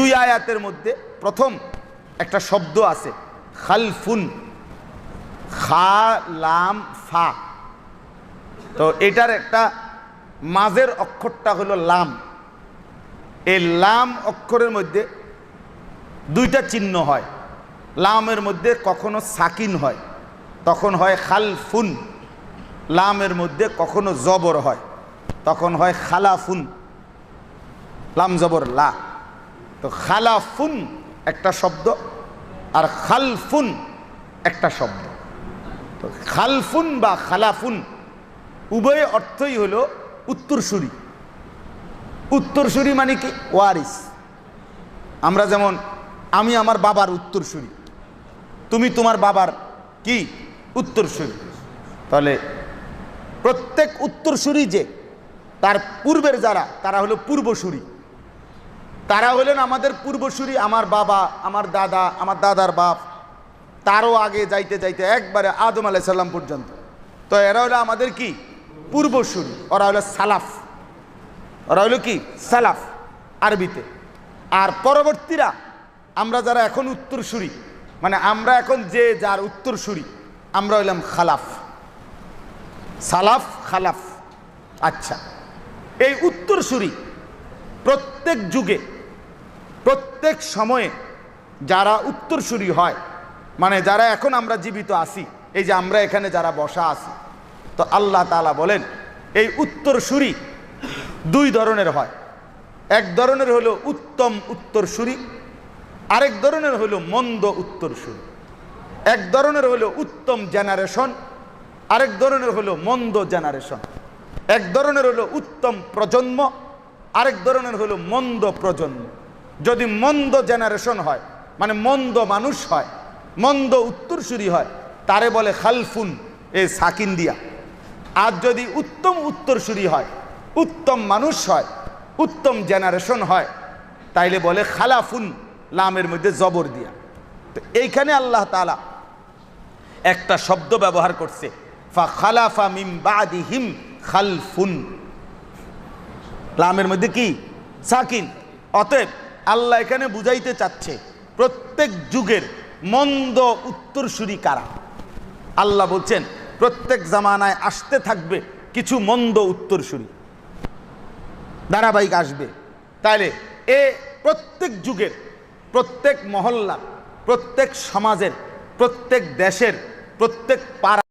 দুই আয়াতের মধ্যে প্রথম একটা শব্দ আছে খালফুন, খা লাম ফা। তো এটার একটা মাঝের অক্ষরটা হলো লাম। এই লাম অক্ষরের মধ্যে দুইটা চিহ্ন হয়। লামের মধ্যে কখনো সাকিন হয়, তখন হয় খালফুন। লামের মধ্যে কখনো জবর হয়, তখন হয় খালাফুন। লাম জবর লা। তো খালাফুন একটা শব্দ আর খালফুন একটা শব্দ। তো খালফুন বা খালাফুন উভয় অর্থই হলো উত্তরসূরি। উত্তরসূরি মানে কি? ওয়ারিস। আমরা যেমন আমি আমার বাবার উত্তরসূরি, তুমি তোমার বাবার কি উত্তরসূরি। তাহলে প্রত্যেক উত্তরসূরি যে তার পূর্বের যারা, তারা হলো পূর্বসূরি। তারা হলেন আমাদের পূর্বসূরি। আমার বাবা, আমার দাদা, আমার দাদার বাপ, তারও আগে যাইতে যাইতে একবারে আদম আলাইহিস সালাম পর্যন্ত। তো এরা হলো আমাদের কি পূর্বসূরি। ওরা হলো সালাফ। ওরা হলো কি সালাফ আরবিতে। আর পরবর্তীরা আমরা যারা এখন উত্তরসূরি, মানে আমরা এখন যে যার উত্তরসূরি, আমরা হইলাম খালাফ। সালাফ খালাফ। আচ্ছা, এই উত্তরসূরি প্রত্যেক যুগে প্রত্যেক সময়ে যারা উত্তরসূরি হয়, মানে যারা এখন আমরা জীবিত আছি, এই যে আমরা এখানে যারা বসা আছি, তো আল্লাহ তাআলা বলেন এই উত্তরসূরি দুই ধরনের হয়। এক ধরনের হলো উত্তম উত্তরসূরি, আরেক ধরনের হলো মন্দ উত্তরসূরি। এক ধরনের হলো উত্তম জেনারেশন, আরেক ধরনের হলো মন্দ জেনারেশন। এক ধরনের হলো উত্তম প্রজন্ম, আরেক ধরনের হলো মন্দ প্রজন্ম। যদি মন্দ জেনারেশন হয়, মানে মন্দ মানুষ হয়, মন্দ উত্তরসূরি হয়, তারে বলে খালফুন, এ সাকিন দিয়া। আর যদি উত্তম উত্তরসূরি হয়, উত্তম মানুষ হয়, উত্তম জেনারেশন হয়, তাইলে বলে খালাফুন, লামের মধ্যে জবর দিয়া। তো এইখানে আল্লাহ তাআলা একটা শব্দ ব্যবহার করছে, ফা খালাফা মিন বাদিহিম খালফুন। লামের মধ্যে কি সাকিন। অতএব আল্লাহ এখানে বুঝাইতে চাচ্ছে প্রত্যেক যুগের মন্দ উত্তরসূরি কারা। আল্লাহ বলছেন প্রত্যেক জামানায় আসতে থাকবে কিছু মন্দ উত্তরসূরি, ধারাবাহিক আসবে। তাইলে এ প্রত্যেক যুগের, প্রত্যেক মহল্লা, প্রত্যেক সমাজের, প্রত্যেক দেশের, প্রত্যেক পাড়া